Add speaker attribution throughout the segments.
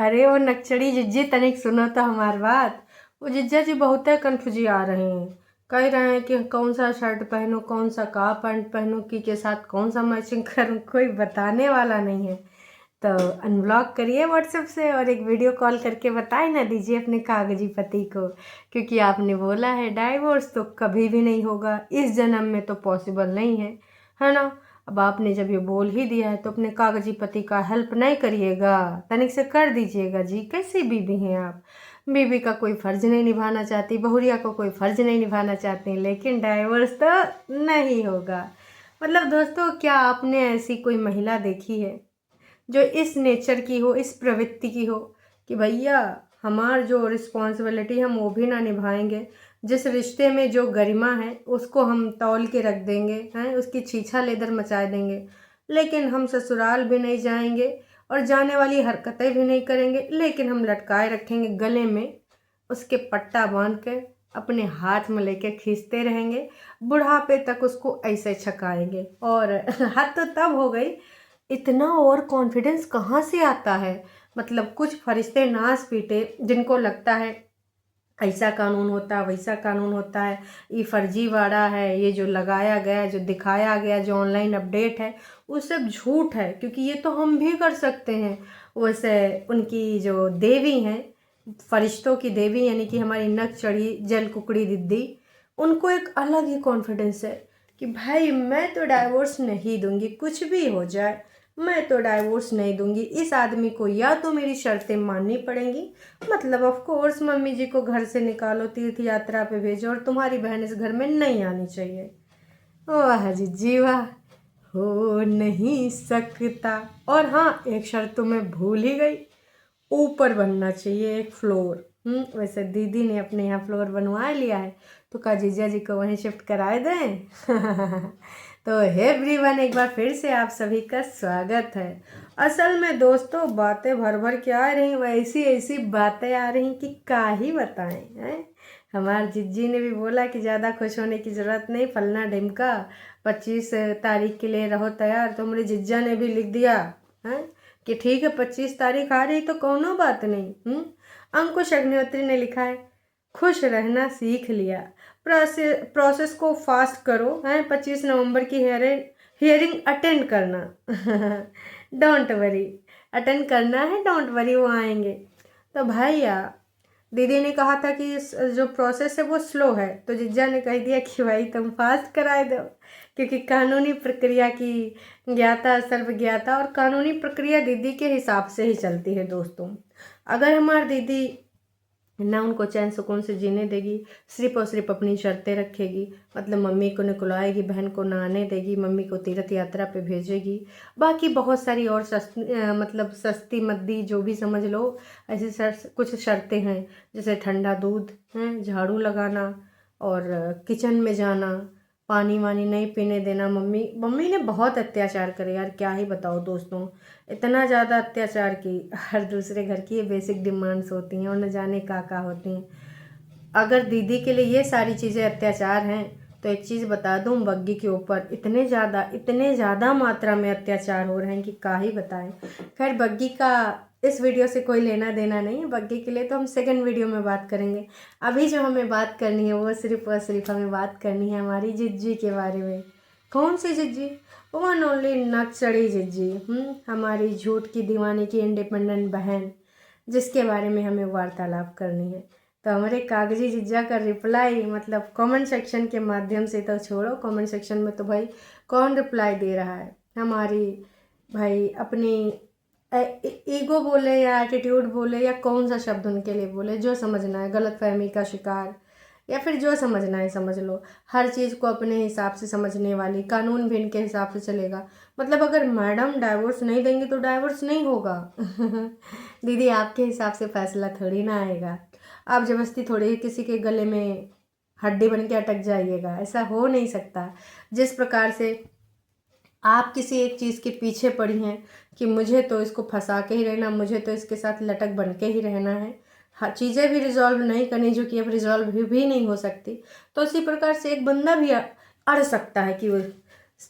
Speaker 1: अरे वो नक्चड़ी जिज्जी तनिक सुनो तो हमार बात। वो जिज्जा जी बहुत कन्फ्यूजी आ रहे हैं। कह रहे हैं कि कौन सा शर्ट पहनूं, कौन सा का पैंट पहनूं, की के साथ कौन सा मैचिंग करूं, कोई बताने वाला नहीं है। तो अनब्लॉक करिए व्हाट्सएप से और एक वीडियो कॉल करके बताए ना दीजिए अपने कागजी पति को, क्योंकि आपने बोला है डाइवोर्स तो कभी भी नहीं होगा, इस जन्म में तो पॉसिबल नहीं है ना। अब आपने जब ये बोल ही दिया है तो अपने कागजी पति का हेल्प नहीं करिएगा, तनिक से कर दीजिएगा जी। कैसी बीबी हैं आप? बीबी का कोई फ़र्ज़ नहीं निभाना चाहती, बहुरिया को कोई फ़र्ज़ नहीं निभाना चाहती, लेकिन डाइवोर्स तो नहीं होगा। मतलब दोस्तों, क्या आपने ऐसी कोई महिला देखी है जो इस नेचर की हो, इस प्रवृत्ति की हो कि भैया हमार जो रिस्पॉन्सिबिलिटी हम वो भी ना निभाएंगे, जिस रिश्ते में जो गरिमा है उसको हम तौल के रख देंगे, हैं उसकी छीछा लेदर मचा देंगे, लेकिन हम ससुराल भी नहीं जाएंगे और जाने वाली हरकतें भी नहीं करेंगे, लेकिन हम लटकाए रखेंगे गले में, उसके पट्टा बांध के अपने हाथ में लेके खींचते रहेंगे, बुढ़ापे तक उसको ऐसे छकाएंगे। और हद तो तब हो गई, इतना ओवर कॉन्फिडेंस कहाँ से आता है? मतलब कुछ फरिश्ते नाच पीटे जिनको लगता है ऐसा कानून होता है, वैसा कानून होता है, ये फर्जीवाड़ा है, ये जो लगाया गया, जो दिखाया गया, जो ऑनलाइन अपडेट है वो सब झूठ है, क्योंकि ये तो हम भी कर सकते हैं। वैसे उनकी जो देवी हैं, फरिश्तों की देवी यानी कि हमारी नक चढ़ी जल कुकड़ी दीदी, उनको एक अलग ही कॉन्फिडेंस है कि भाई मैं तो डाइवोर्स नहीं दूंगी, कुछ भी हो जाए मैं तो डाइवोर्स नहीं दूंगी। इस आदमी को या तो मेरी शर्तें माननी पड़ेंगी, मतलब ऑफ कोर्स मम्मी जी को घर से निकालो, तीर्थ यात्रा पे भेजो, और तुम्हारी बहन इस घर में नहीं आनी चाहिए। वाह जी वाह, हो नहीं सकता। और हाँ, एक शर्त तो मैं भूल ही गई, ऊपर बनना चाहिए एक फ्लोर। वैसे दीदी ने अपने यहाँ फ्लोर बनवा लिया है, तो का जीजा जी को वहीं शिफ्ट कराए दें। तो हे एवरीवन, एक बार फिर से आप सभी का स्वागत है। असल में दोस्तों, बातें भर भर के आ रही, वैसी ऐसी बातें आ रही कि क्या ही बताएं हैं। हमारे जिज्जी ने भी बोला कि ज़्यादा खुश होने की ज़रूरत नहीं, फलना ढिमका 25 तारीख के लिए रहो तैयार। तो हमारे जिज्जा ने भी लिख दिया है कि ठीक है 25 तारीख आ रही तो कोनो बात नहीं। अंकुश अग्निहोत्री ने लिखा है खुश रहना सीख लिया, प्रोसेस को फास्ट करो, हैं 25 नवंबर की हियरिंग अटेंड करना। डोंट वरी, अटेंड करना है, डोंट वरी, वो आएंगे। तो भैया दीदी ने कहा था कि जो प्रोसेस है वो स्लो है, तो जिज्जा ने कह दिया कि भाई तुम फास्ट कराए दो, क्योंकि कानूनी प्रक्रिया की ज्ञाता सर्वज्ञाता, और कानूनी प्रक्रिया दीदी के हिसाब से ही चलती है दोस्तों। अगर हमारी दीदी ना उनको चैन सुकून से जीने देगी, सिर्फ और सिर्फ अपनी शर्तें रखेगी, मतलब मम्मी को निकलवाएगी, बहन को ना आने देगी, मम्मी को तीर्थ यात्रा पे भेजेगी, बाकी बहुत सारी और मतलब सस्ती मद्दी जो भी समझ लो, ऐसी कुछ शर्तें हैं, जैसे ठंडा दूध हैं, झाड़ू लगाना और किचन में जाना, पानी वानी नहीं पीने देना। मम्मी ने बहुत अत्याचार करे यार, क्या ही बताओ दोस्तों, इतना ज़्यादा अत्याचार की हर दूसरे घर की ये बेसिक डिमांड्स होती हैं और न जाने क्या होती हैं। अगर दीदी के लिए ये सारी चीज़ें अत्याचार हैं, तो एक चीज़ बता दूं, बग्गी के ऊपर इतने ज़्यादा मात्रा में अत्याचार हो रहे हैं कि क्या ही बताएं। खैर, बग्गी का इस वीडियो से कोई लेना देना नहीं है, बग्गी के लिए तो हम सेकंड वीडियो में बात करेंगे। अभी जो हमें बात करनी है वो सिर्फ और सिर्फ हमें बात करनी है हमारी जिज्जी के बारे में। कौन सी जिज्जी? वन ओनली नक्सड़ी जिज्जी, हमारी झूठ की दीवानी की इंडिपेंडेंट बहन, जिसके बारे में हमें वार्तालाप करनी है। तो हमारे कागजी जिज्जा का रिप्लाई, मतलब कमेंट सेक्शन के माध्यम से तो छोड़ो, कमेंट सेक्शन में तो भाई कौन रिप्लाई दे रहा है। हमारी भाई अपनी ईगो बोले या एटीट्यूड बोले या कौन सा शब्द उनके लिए बोले, जो समझना है, गलतफहमी का शिकार या फिर जो समझना है समझ लो। हर चीज़ को अपने हिसाब से समझने वाली, कानून भी इनके हिसाब से चलेगा। मतलब अगर मैडम डाइवोर्स नहीं देंगी तो डाइवोर्स नहीं होगा। दीदी आपके हिसाब से फैसला थोड़ी ना आएगा, आप जबरदस्ती थोड़ी किसी के गले में हड्डी बन के अटक जाइएगा, ऐसा हो नहीं सकता। जिस प्रकार से आप किसी एक चीज़ के पीछे पड़ी हैं कि मुझे तो इसको फंसा के ही रहना, मुझे तो इसके साथ लटक बन के ही रहना है, हाँ चीज़ें भी रिजॉल्व नहीं करनी जो कि अब रिजॉल्व भी नहीं हो सकती, तो उसी प्रकार से एक बंदा भी अड़ सकता है कि वो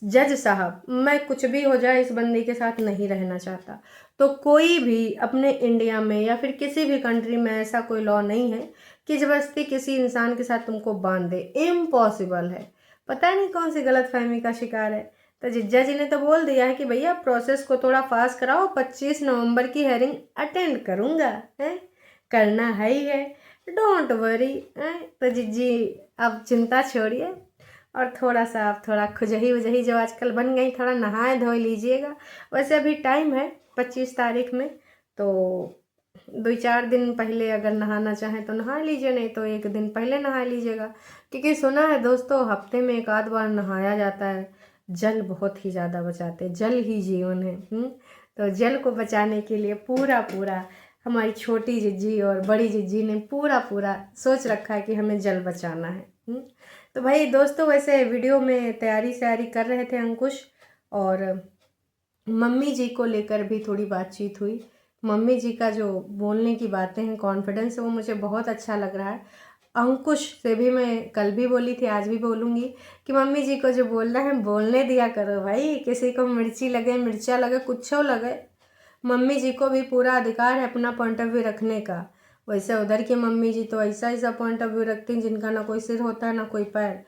Speaker 1: जज साहब, मैं कुछ भी हो जाए इस बंदी के साथ नहीं रहना चाहता। तो कोई भी अपने इंडिया में या फिर किसी भी कंट्री में ऐसा कोई लॉ नहीं है कि ज़बरदस्ती किसी इंसान के साथ तुमको बांध दे, इम्पॉसिबल है। पता नहीं कौन सी गलतफहमी का शिकार है। तो जिज्जा जी ने तो बोल दिया है कि भैया प्रोसेस को थोड़ा फास्ट कराओ, 25 नवंबर की हेयरिंग अटेंड करूँगा, है करना है ही है, डोंट वरी। तो जिज्जी अब चिंता छोड़िए और थोड़ा सा आप थोड़ा खुजही उजही जो आजकल बन गई, थोड़ा नहाए धोए लीजिएगा। वैसे अभी टाइम है 25 तारीख में, तो 2-4 दिन पहले अगर नहाना चाहें तो नहा लीजिए, नहीं तो 1 दिन पहले नहा लीजिएगा। क्योंकि सुना है दोस्तों, हफ्ते में 1 आध बार नहाया जाता है। जल बहुत ही ज़्यादा बचाते हैं, जल ही जीवन है। तो जल को बचाने के लिए पूरा पूरा हमारी छोटी जिज्जी और बड़ी जिज्जी ने पूरा पूरा सोच रखा है कि हमें जल बचाना है। तो भाई दोस्तों, वैसे वीडियो में तैयारी कर रहे थे अंकुश, और मम्मी जी को लेकर भी थोड़ी बातचीत हुई। मम्मी जी का जो बोलने की बातें हैं, कॉन्फिडेंस है, वो मुझे बहुत अच्छा लग रहा है। अंकुश से भी मैं कल भी बोली थी, आज भी बोलूँगी कि मम्मी जी को जो बोलना है बोलने दिया करो भाई। किसी को मिर्ची लगे, मिर्चा लगे, कुछ लगे, मम्मी जी को भी पूरा अधिकार है अपना पॉइंट ऑफ व्यू रखने का। वैसे उधर की मम्मी जी तो ऐसा पॉइंट ऑफ व्यू रखती हैं जिनका ना कोई सिर होता है ना कोई पैर।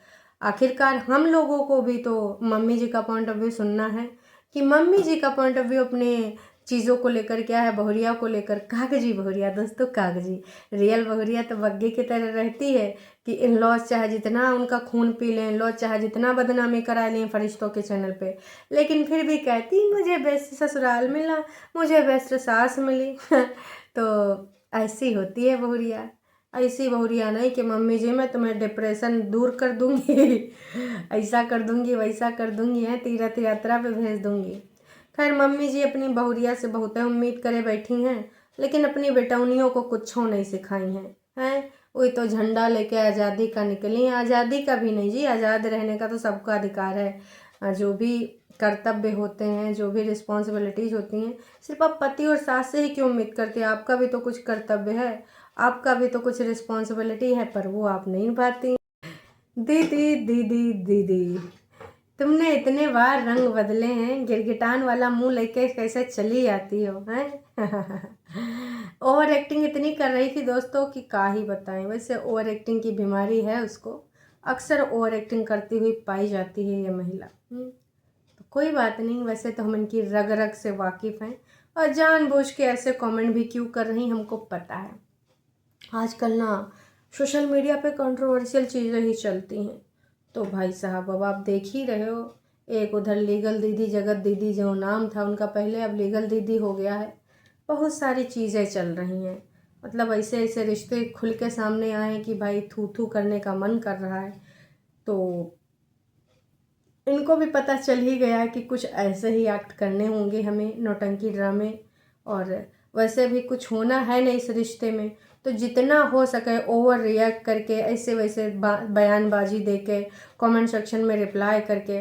Speaker 1: आखिरकार हम लोगों को भी तो मम्मी जी का पॉइंट ऑफ व्यू सुनना है कि मम्मी जी का पॉइंट ऑफ व्यू अपने चीज़ों को लेकर क्या है, बहुरिया को लेकर। कागजी बहुरिया दोस्तों, कागजी। रियल बहुरिया तो बग्गे की तरह रहती है कि इन लॉज चाहे जितना उनका खून पी लें, लॉज चाहे जितना बदनामी करा लें फरिश्तों के चैनल पे, लेकिन फिर भी कहती मुझे बेस्ट ससुराल मिला, मुझे बेस्ट सास मिली। तो ऐसी होती है बहुरिया। ऐसी बहुरिया नहीं कि मम्मी जी मैं तुम्हें डिप्रेशन दूर कर दूंगी, ऐसा कर दूंगी, वैसा कर दूंगी, है तीर्थ यात्रा पे भेज दूंगी। खैर मम्मी जी अपनी बहुरिया से बहुत उम्मीद करे बैठी हैं, लेकिन अपनी बेटौनियों को कुछ नहीं सिखाई हैं। वही तो झंडा लेके आज़ादी का निकली। आज़ादी का भी नहीं जी, आज़ाद रहने का तो सबका अधिकार है। जो भी कर्तव्य होते हैं, जो भी रिस्पॉन्सिबिलिटीज़ होती हैं, सिर्फ आप पति और सास से ही क्यों उम्मीद करते हैं? आपका भी तो कुछ कर्तव्य है, आपका भी तो कुछ रिस्पॉन्सिबिलिटी है, पर वो आप नहीं निभाती। दीदी दीदी दीदी, तुमने इतने बार रंग बदले हैं, गिरगिटान वाला मुंह लेके कैसे चली आती हो, हैं? ओवर एक्टिंग इतनी कर रही थी दोस्तों कि क्या ही बताएं। वैसे ओवर एक्टिंग की बीमारी है उसको, अक्सर ओवर एक्टिंग करती हुई पाई जाती है ये महिला। तो कोई बात नहीं, वैसे तो हम इनकी रग रग से वाकिफ़ हैं, और जानबूझ के ऐसे कमेंट भी क्यों कर रही हमको पता है। आजकल ना सोशल मीडिया पे कंट्रोवर्शियल चीज़ें ही चलती हैं। तो भाई साहब अब आप देख ही रहे हो, एक उधर लीगल दीदी, जगत दीदी जो नाम था उनका पहले, अब लीगल दीदी हो गया है। बहुत सारी चीज़ें चल रही हैं, मतलब ऐसे ऐसे रिश्ते खुल के सामने आए कि भाई थू थू करने का मन कर रहा है। तो इनको भी पता चल ही गया है कि कुछ ऐसे ही एक्ट करने होंगे हमें, नौटंकी ड्रामे। और वैसे भी कुछ होना है नहीं इस रिश्ते में, तो जितना हो सके ओवर रिएक्ट करके, ऐसे वैसे बयानबाजी दे के, कॉमेंट सेक्शन में रिप्लाई करके,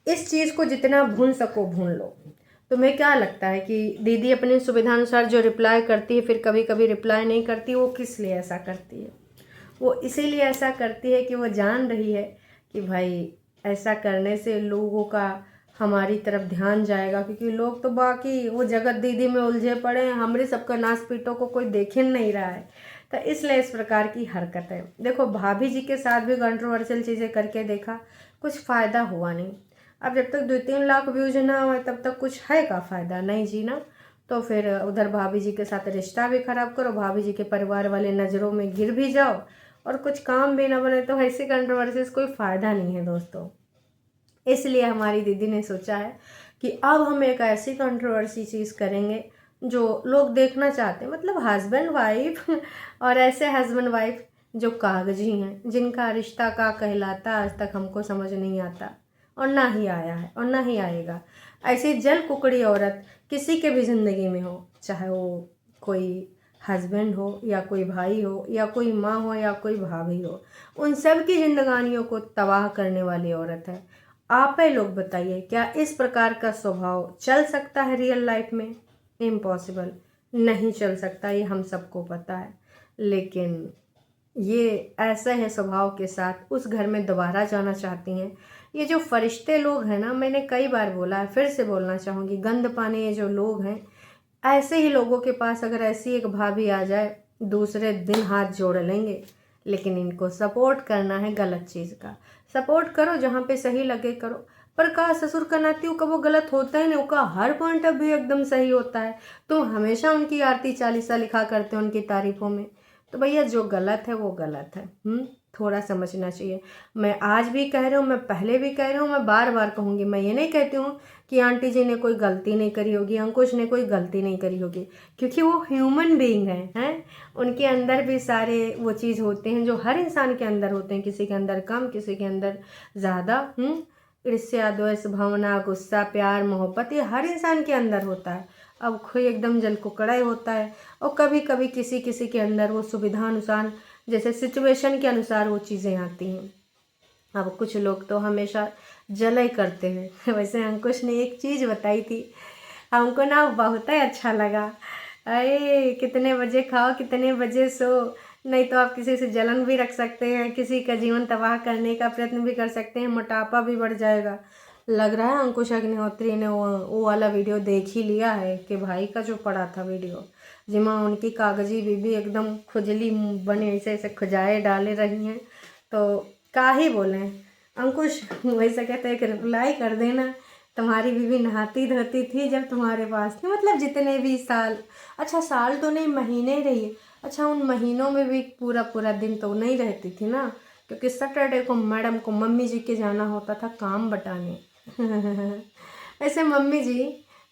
Speaker 1: इस चीज़ को जितना भून सको भून लो। तुम्हें क्या लगता है कि दीदी अपनी सुविधानुसार जो रिप्लाई करती है फिर कभी कभी रिप्लाई नहीं करती, वो किस लिए ऐसा करती है? वो इसीलिए ऐसा करती है कि वो जान रही है कि भाई ऐसा करने से लोगों का हमारी तरफ ध्यान जाएगा, क्योंकि लोग तो बाकी वो जगत दीदी में उलझे पड़े हैं, हमारे सबका नाच पीटों को कोई देख ही नहीं रहा है। तो इसलिए इस प्रकार की हरकत है। देखो भाभी जी के साथ भी कंट्रोवर्शियल चीज़ें करके देखा, कुछ फ़ायदा हुआ नहीं। अब जब तक 2-3 लाख व्यूज ना हो तब तक कुछ है का फ़ायदा नहीं जी ना। तो फिर उधर भाभी जी के साथ रिश्ता भी ख़राब करो, भाभी जी के परिवार वाले नज़रों में गिर भी जाओ, और कुछ काम भी ना बने, तो ऐसी कंट्रोवर्सी से कोई फ़ायदा नहीं है दोस्तों। इसलिए हमारी दीदी ने सोचा है कि अब हम एक ऐसी कंट्रोवर्सी चीज़ करेंगे जो लोग देखना चाहते हैं, मतलब हस्बैंड वाइफ और ऐसे हस्बैंड वाइफ जो कागजी हैं, जिनका रिश्ता का कहलाता आज तक हमको समझ नहीं आता, और ना ही आया है और ना ही आएगा। ऐसी जल कुकड़ी औरत किसी के भी ज़िंदगी में हो, चाहे वो कोई हस्बैंड हो या कोई भाई हो या कोई माँ हो या कोई भाभी हो, उन सब की जिंदगानियों को तबाह करने वाली औरत है। आप ही लोग बताइए, क्या इस प्रकार का स्वभाव चल सकता है रियल लाइफ में? इम्पॉसिबल, नहीं चल सकता, ये हम सबको पता है। लेकिन ये ऐसा है स्वभाव के साथ उस घर में दोबारा जाना चाहती हैं। ये जो फरिश्ते लोग हैं ना, मैंने कई बार बोला है, फिर से बोलना चाहूँगी, गंद पाने ये जो लोग हैं, ऐसे ही लोगों के पास अगर ऐसी एक भाभी आ जाए, दूसरे दिन हाथ जोड़ लेंगे। लेकिन इनको सपोर्ट करना है गलत चीज़ का। सपोर्ट करो, जहाँ पे सही लगे करो। पर का ससुर का नाती का वो गलत होता ही नहीं, उसका हर पॉइंट ऑफ व्यू एकदम सही होता है। तो हमेशा उनकी आरती चालीसा लिखा करते हैं उनकी तारीफों में। तो भैया जो गलत है वो गलत है। थोड़ा समझना चाहिए। मैं आज भी कह रही हूँ, मैं पहले भी कह रही हूँ, मैं बार बार कहूँगी। मैं ये नहीं कहती हूँ कि आंटी जी ने कोई गलती नहीं करी होगी, अंकुश ने कोई गलती नहीं करी होगी, क्योंकि वो ह्यूमन बीइंग हैं। उनके अंदर भी सारे वो चीज़ होते हैं जो हर इंसान के अंदर होते हैं, किसी के अंदर कम, किसी के अंदर ज़्यादा। ईर्ष्या, द्वेष, भावना, गुस्सा, प्यार, मोहब्बत, ये हर इंसान के अंदर होता है। अब कोई एकदम जल कुकड़ा ही होता है, और कभी कभी किसी किसी के अंदर वो सुविधा अनुसार, जैसे सिचुएशन के अनुसार वो चीज़ें आती हैं। अब कुछ लोग तो हमेशा जल ही करते हैं। वैसे अंकुश ने एक चीज़ बताई थी, हमको ना बहुत ही अच्छा लगा। अरे कितने बजे खाओ कितने बजे सो, नहीं तो आप किसी से जलन भी रख सकते हैं, किसी का जीवन तबाह करने का प्रयत्न भी कर सकते हैं, मोटापा भी बढ़ जाएगा। लग रहा है अंकुश अग्निहोत्री ने वो वाला वीडियो देख ही लिया है कि भाई का जो पड़ा था वीडियो, जिसमें उनकी कागजी बीबी एकदम खुजली बने ऐसे ऐसे खुजाए डाले रही हैं। तो का ही बोलें अंकुश, वैसे कहते हैं कि रिप्लाई कर देना। तुम्हारी बीवी नहाती धोती थी जब तुम्हारे पास थी, मतलब जितने भी साल, अच्छा साल तो नहीं महीने रही, अच्छा उन महीनों में भी पूरा पूरा दिन तो नहीं रहती थी ना, क्योंकि सैटरडे को मैडम को मम्मी जी के जाना होता था काम बटाने। वैसे मम्मी जी,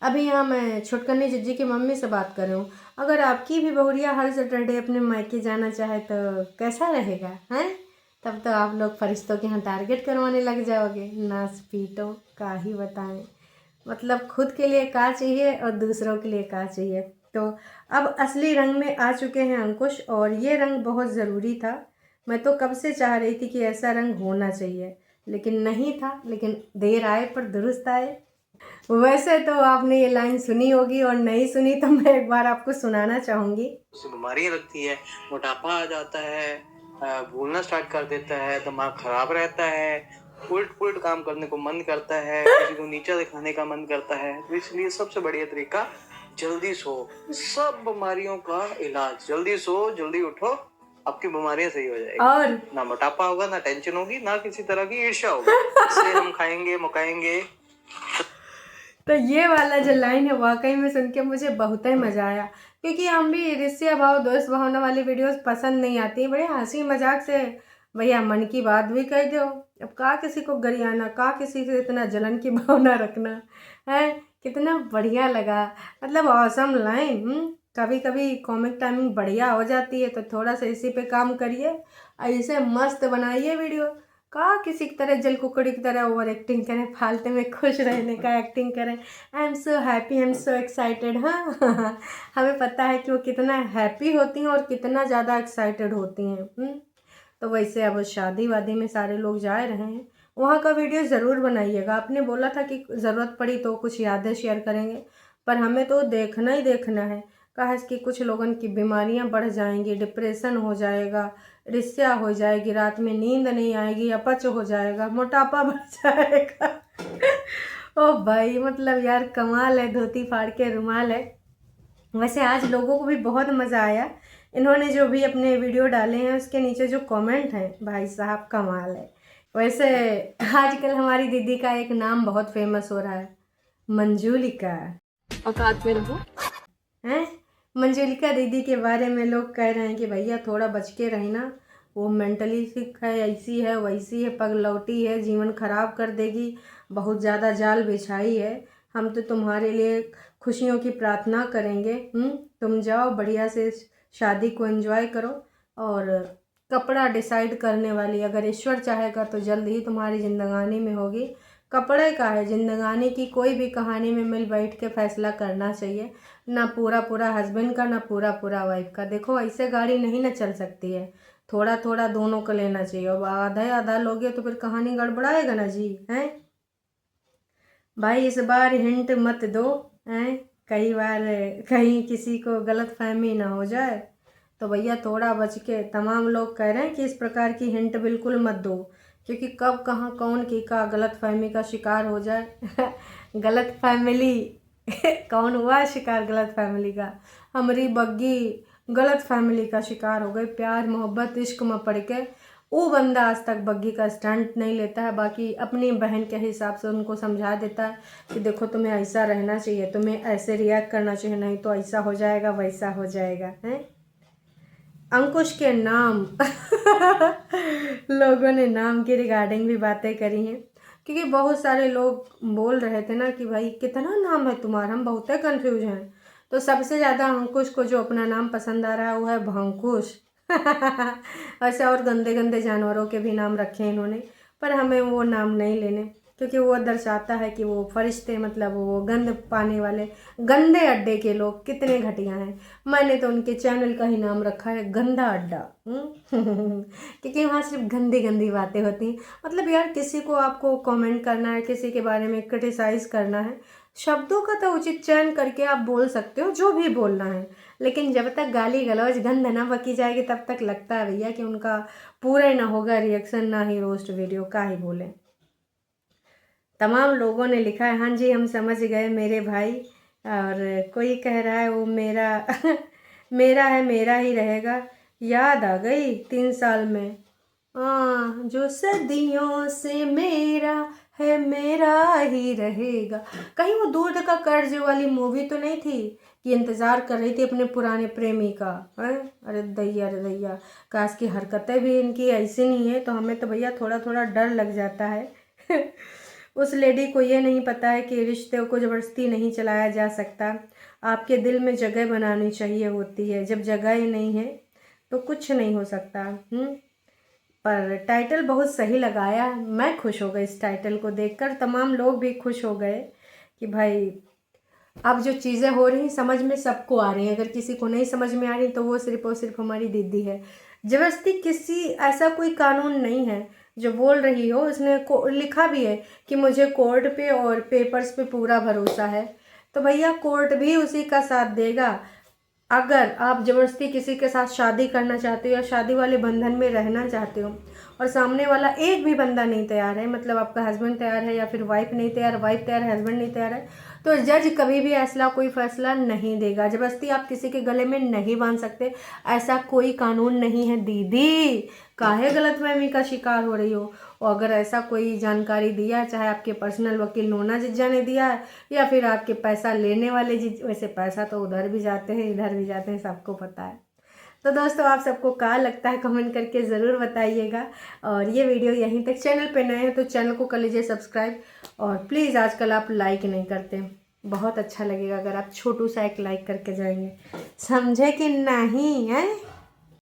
Speaker 1: अभी यहाँ मैं छुटकनी जिज्जी की मम्मी से बात कर रही हूँ। अगर आपकी भी बहुरिया हर सैटरडे अपने मायके जाना चाहे तो कैसा रहेगा हैं? तब तो आप लोग फरिश्तों के यहाँ टारगेट करवाने लग जाओगे। नाच पीटो का ही बताएं, मतलब खुद के लिए का चाहिए और दूसरों के लिए का चाहिए। तो अब असली रंग में आ चुके हैं अंकुश, और ये रंग बहुत ज़रूरी था। मैं तो कब से चाह रही थी कि ऐसा रंग होना चाहिए, लेकिन नहीं था। लेकिन देर आए पर दुरुस्त आए। वैसे तो आपने ये लाइन सुनी होगी, और नहीं सुनी तो मैं एक बार आपको सुनाना चाहूँगी।
Speaker 2: बीमारियां लगती है, मोटापा आ जाता है, भूलना स्टार्ट कर देता है, दिमाग खराब रहता है, उल्ट पुल्ट काम करने को मन करता है, किसी को नीचा दिखाने का मन करता है। तो इसलिए सबसे बढ़िया तरीका जल्दी सो। सब बीमारियों का इलाज जल्दी सो, जल्दी उठो, आपकी बीमारियां सही हो जाएगी।
Speaker 1: और
Speaker 2: ना मोटापा होगा, ना टेंशन होगी, ना किसी तरह की ईर्ष्या होगी। इससे हम खाएंगे मुकाएंगे।
Speaker 1: तो ये वाला जो लाइन है वाकई में सुन के मुझे बहुत ही मज़ा आया, क्योंकि हम भी ईर्ष्या भाव दोस्त भावना वाली वीडियोस पसंद नहीं आती। बड़े हंसी मजाक से भैया मन की बात भी कह दो। अब का किसी को गरियाना, का किसी से इतना जलन की भावना रखना है। कितना बढ़िया लगा, मतलब ऑसम लाइन। कभी कभी कॉमिक टाइमिंग बढ़िया हो जाती है, तो थोड़ा सा इसी पे काम करिए, ऐसे मस्त बनाइए वीडियो। का किसी की तरह जल कुकड़ी की तरह ओवर एक्टिंग करें, फालतू में खुश रहने का एक्टिंग करें। I am so happy, I am so excited. हाँ हमें पता है कि वो कितना हैप्पी होती हैं और कितना ज़्यादा एक्साइटेड होती हैं। तो वैसे अब शादी वादी में सारे लोग जा रहे हैं, वहाँ का वीडियो ज़रूर बनाइएगा। आपने बोला था कि ज़रूरत पड़ी तो कुछ यादें शेयर करेंगे, पर हमें तो देखना ही देखना है। कहा कि कुछ लोगों की बीमारियां बढ़ जाएंगी, डिप्रेशन हो जाएगा, ईर्ष्या हो जाएगी, रात में नींद नहीं आएगी, अपच हो जाएगा, मोटापा बढ़ जाएगा। ओ भाई, मतलब यार कमाल है, धोती फाड़ के रुमाल है। वैसे आज लोगों को भी बहुत मज़ा आया। इन्होंने जो भी अपने वीडियो डाले हैं उसके नीचे जो कमेंट हैं, भाई साहब कमाल है। वैसे आजकल हमारी दीदी का एक नाम बहुत फेमस हो रहा है, मंजूलिका।
Speaker 3: औकात में रहो।
Speaker 1: हैं? मंजुलिका दीदी के बारे में लोग कह रहे हैं कि भैया थोड़ा बच के रहना, वो मेंटली सिक है, ऐसी है वैसी है, पगलौटी है, जीवन खराब कर देगी, बहुत ज़्यादा जाल बिछाई है। हम तो तुम्हारे लिए खुशियों की प्रार्थना करेंगे। तुम जाओ बढ़िया से शादी को एंजॉय करो, और कपड़ा डिसाइड करने वाली अगर ईश्वर चाहेगा तो जल्द ही तुम्हारी जिंदगानी में होगी। कपड़े का है, जिंदगानी की कोई भी कहानी में मिल बैठ के फैसला करना चाहिए, ना पूरा पूरा हस्बैंड का, ना पूरा पूरा वाइफ का। देखो ऐसे गाड़ी नहीं ना चल सकती है, थोड़ा थोड़ा दोनों को लेना चाहिए। अब आधा आधा लोगे तो फिर कहानी गड़बड़ाएगा ना जी। हैं भाई, इस बार हिंट मत दो, हैं, कई बार कहीं किसी को गलत फहमी ना हो जाए। तो भैया थोड़ा बच के। तमाम लोग कह रहे हैं कि इस प्रकार की हिंट बिल्कुल मत दो, क्योंकि कब कहाँ कौन की का गलत फहमी का शिकार हो जाए। गलत फैमिली कौन हुआ शिकार गलत फैमिली का? हमारी बग्गी गलत फैमिली का शिकार हो गई। प्यार मोहब्बत इश्क में पड़ के वो बंदा आज तक बग्गी का स्टंट नहीं लेता है, बाकी अपनी बहन के हिसाब से उनको समझा देता है कि देखो तुम्हें ऐसा रहना चाहिए, तुम्हें ऐसे रिएक्ट करना चाहिए, नहीं तो ऐसा हो जाएगा वैसा हो जाएगा। हैं अंकुश के नाम लोगों ने नाम की रिगार्डिंग भी बातें करी हैं, क्योंकि बहुत सारे लोग बोल रहे थे ना कि भाई कितना नाम है तुम्हारा, हम बहुत कंफ्यूज हैं। तो सबसे ज़्यादा अंकुश को जो अपना नाम पसंद आ रहा है वो है भंकुश। ऐसे और गंदे गंदे जानवरों के भी नाम रखे इन्होंने, पर हमें वो नाम नहीं लेने, क्योंकि वो दर्शाता है कि वो फरिश्ते मतलब वो गंद पाने वाले गंदे अड्डे के लोग कितने घटिया हैं। मैंने तो उनके चैनल का ही नाम रखा है गंदा अड्डा। क्योंकि वहाँ सिर्फ गंदी गंदी बातें होती हैं। मतलब यार किसी को आपको कमेंट करना है, किसी के बारे में क्रिटिसाइज़ करना है, शब्दों का तो उचित चयन करके आप बोल सकते हो जो भी बोलना है, लेकिन जब तक गाली गलौज गंद ना बकी जाएगी तब तक लगता है भैया कि उनका पूरा ही ना होगा रिएक्शन, ना ही रोस्ट वीडियो का ही बोले। तमाम लोगों ने लिखा है हाँ जी हम समझ गए मेरे भाई, और कोई कह रहा है वो मेरा मेरा है मेरा ही रहेगा। याद आ गई 3 साल में, हाँ जो सदियों से मेरा है मेरा ही रहेगा। कहीं वो दूध का कर्ज वाली मूवी तो नहीं थी कि इंतज़ार कर रही थी अपने पुराने प्रेमी का? है अरे दैया, काश की हरकतें भी इनकी ऐसी नहीं है, तो हमें तो भैया थोड़ा थोड़ा डर लग जाता है। उस लेडी को ये नहीं पता है कि रिश्ते को ज़बरदस्ती नहीं चलाया जा सकता, आपके दिल में जगह बनानी चाहिए होती है, जब जगह ही नहीं है तो कुछ नहीं हो सकता। पर टाइटल बहुत सही लगाया, मैं खुश हो गई इस टाइटल को देखकर, तमाम लोग भी खुश हो गए कि भाई अब जो चीज़ें हो रही समझ में सबको आ रही हैं। अगर किसी को नहीं समझ में आ रही तो वो सिर्फ और सिर्फ हमारी दीदी है। ज़बरदस्ती किसी ऐसा कोई कानून नहीं है जो बोल रही हो। उसने लिखा भी है कि मुझे कोर्ट पे और पेपर्स पे पूरा भरोसा है, तो भैया कोर्ट भी उसी का साथ देगा। अगर आप ज़बरदस्ती किसी के साथ शादी करना चाहते हो या शादी वाले बंधन में रहना चाहते हो और सामने वाला एक भी बंदा नहीं तैयार है, मतलब आपका हस्बैंड तैयार है या फिर वाइफ नहीं तैयार, वाइफ तैयार है हस्बैंड नहीं तैयार है, तो जज कभी भी ऐसा कोई फैसला नहीं देगा। ज़बरदस्ती आप किसी के गले में नहीं बांध सकते, ऐसा कोई कानून नहीं है। दीदी काहे गलतफहमी का शिकार हो रही हो? और अगर ऐसा कोई जानकारी दिया है, चाहे आपके पर्सनल वकील नोना जिज्जा ने दिया है या फिर आपके पैसा लेने वाले वैसे पैसा तो उधर भी जाते हैं इधर भी जाते हैं, सबको पता है। तो दोस्तों आप सबको क्या लगता है कमेंट करके ज़रूर बताइएगा। और ये वीडियो यहीं तक, चैनल पे नए हैं तो चैनल को कर लीजिए सब्सक्राइब, और प्लीज़ आजकल आप लाइक नहीं करते, बहुत अच्छा लगेगा अगर आप छोटू सा एक लाइक करके जाएंगे, समझे कि नहीं है।